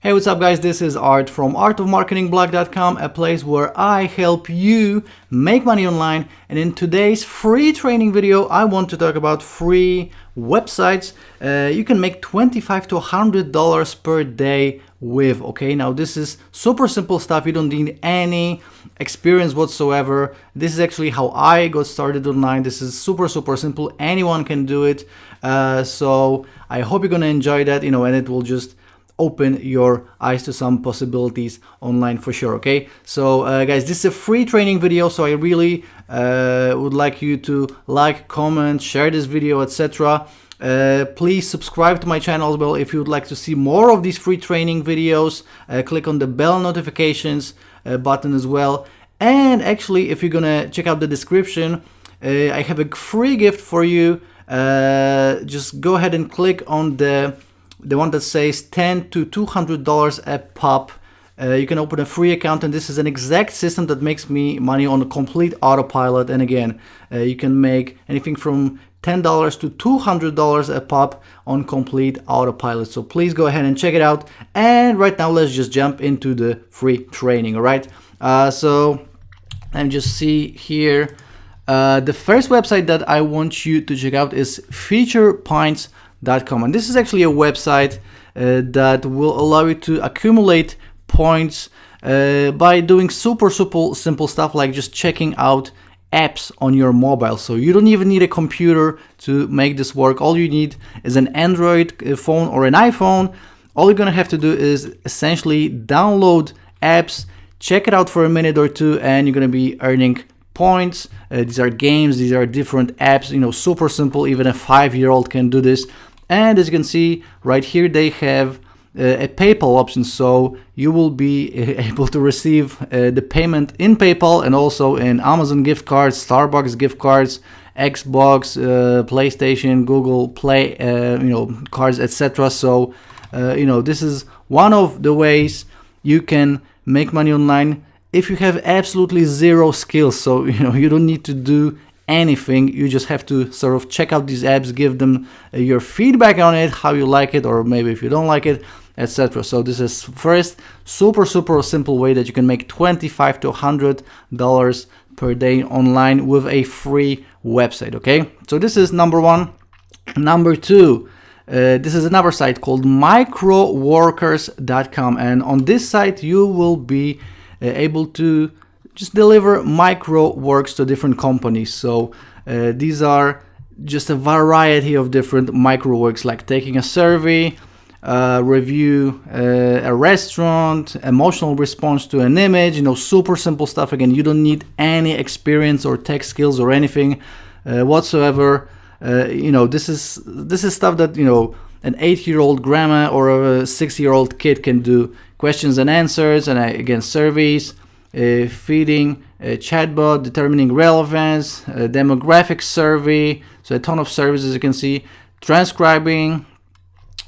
Hey, what's up guys? This is Art from artofmarketingblog.com, a place where I help you make money online. And in today's free training video, I want to talk about free websites you can make $25 to $100 per day with. Okay, now this is super simple stuff. You don't need any experience whatsoever. This is actually how I got started online. This is super simple. Anyone can do it. So I hope you're gonna enjoy that, and it will just open your eyes to some possibilities online for sure. Okay, so guys, this is a free training video, so I really would like you to like, comment, share this video, etc. Please subscribe to my channel as well if you would like to see more of these free training videos. Click on the bell notifications button as well. And actually, if you're gonna check out the description, I have a free gift for you. Just go ahead and click on the one that says $10 to $200 a pop. You can open a free account, and this is an exact system that makes me money on a complete autopilot. And again, you can make anything from $10 to $200 a pop on complete autopilot. So please go ahead and check it out. And right now, let's just jump into the free training. All right. So let me just see here. The first website that I want you to check out is FeaturePoints.com, and this is actually a website that will allow you to accumulate points by doing super simple stuff like just checking out apps on your mobile. So you don't even need a computer to make this work. All you need is an Android phone or an iPhone. All you're gonna have to do is essentially download apps, check it out for a minute or two, and you're gonna be earning points. These are games, these are different apps, super simple. Even a 5-year-old can do this. And as you can see right here, they have a PayPal option, so you will be able to receive the payment in PayPal and also in Amazon gift cards, Starbucks gift cards, Xbox, PlayStation, Google Play, cards, etc. So this is one of the ways you can make money online if you have absolutely zero skills. So you don't need to do anything. You just have to sort of check out these apps, give them your feedback on it, how you like it, or maybe if you don't like it, etc. So this is first super simple way that you can make $25 to $100 per day online with a free website. Okay, so this is number one. Number two, this is another site called microworkers.com, and on this site you will be able to just deliver micro works to different companies. So these are just a variety of different micro works, like taking a survey, review a restaurant, emotional response to an image, super simple stuff. Again, you don't need any experience or tech skills or anything whatsoever. This is stuff that an 8-year-old grandma or a 6-year-old kid can do. Questions and answers, and again, surveys, feeding, chatbot, determining relevance, demographic survey, so a ton of services you can see, transcribing,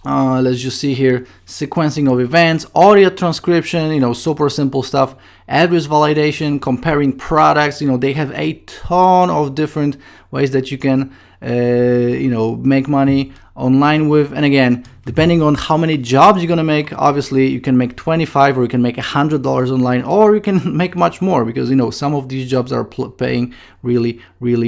let's just see here, sequencing of events, audio transcription, super simple stuff, address validation, comparing products. They have a ton of different ways that you can make money online with. And again, depending on how many jobs you're gonna make, obviously you can make $25 or you can make $100 online, or you can make much more, because some of these jobs are paying really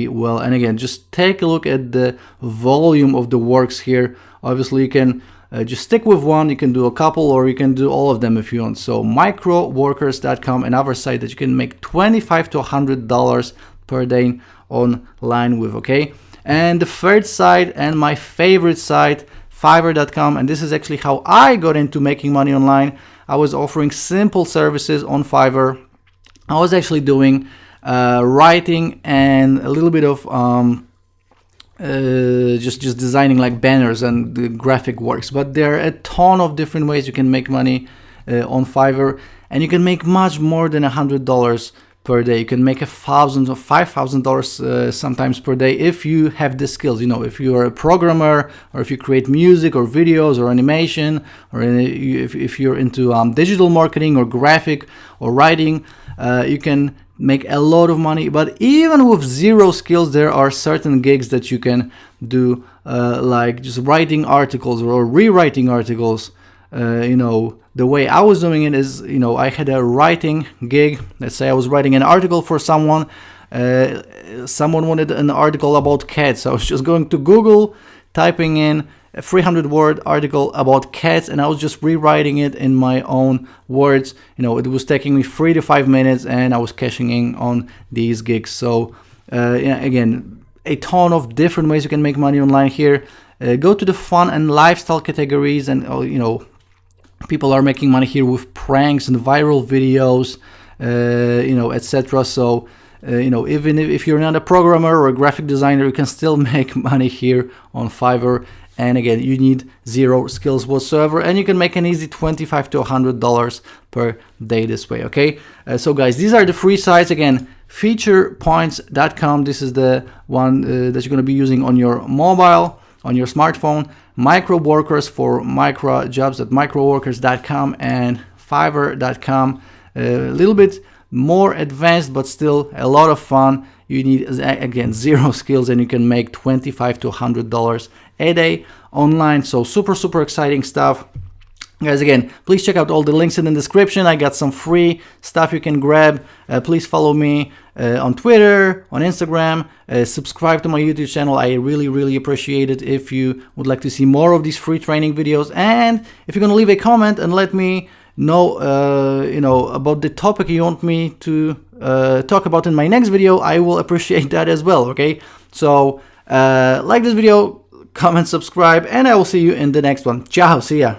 well. And again, just take a look at the volume of the works here. Obviously you can just stick with one, you can do a couple, or you can do all of them if you want. So microworkers.com, another site that you can make $25 to $100 per day online with. Okay, and the third site, and my favorite site, Fiverr.com, and this is actually how I got into making money online. I was offering simple services on Fiverr. I was actually doing writing and a little bit of just designing like banners and the graphic works. But there are a ton of different ways you can make money on Fiverr, and you can make much more than $100 per day. You can make $1,000 or $5,000 sometimes per day if you have the skills. If you are a programmer, or if you create music or videos or animation, or if you're into digital marketing or graphic or writing, you can make a lot of money. But even with zero skills, there are certain gigs that you can do, like just writing articles or rewriting articles, you know, the way I was doing it is, you know, I had a writing gig. Let's say I was writing an article for someone. Someone wanted an article about cats. I was just going to Google, typing in a 300-word article about cats, and I was just rewriting it in my own words. You know, it was taking me 3 to 5 minutes, and I was cashing in on these gigs. So yeah, again, a ton of different ways you can make money online here. Go to the fun and lifestyle categories, and you know, people are making money here with pranks and viral videos, you know, etc. So you know, even if you're not a programmer or a graphic designer, you can still make money here on Fiverr. And again, you need 0 skills whatsoever, and you can make an easy $25 to $100 per day this way. Okay, so guys, these are the free sites. Again, featurepoints.com. This is the one that you're going to be using on your mobile, on your smartphone. Micro Workers for micro jobs at microworkers.com, and Fiverr.com. A little bit more advanced, but still a lot of fun. You need, again, 0 skills, and you can make $25 to $100 a day online. So super exciting stuff, guys. Again, please check out all the links in the description. I got some free stuff you can grab. Please follow me on Twitter, on Instagram. Subscribe to my YouTube channel. I really appreciate it if you would like to see more of these free training videos, and if you're gonna leave a comment and let me know you know, about the topic you want me to talk about in my next video, I will appreciate that as well. Okay, so like this video, comment, subscribe, and I will see you in the next one. Ciao, see ya.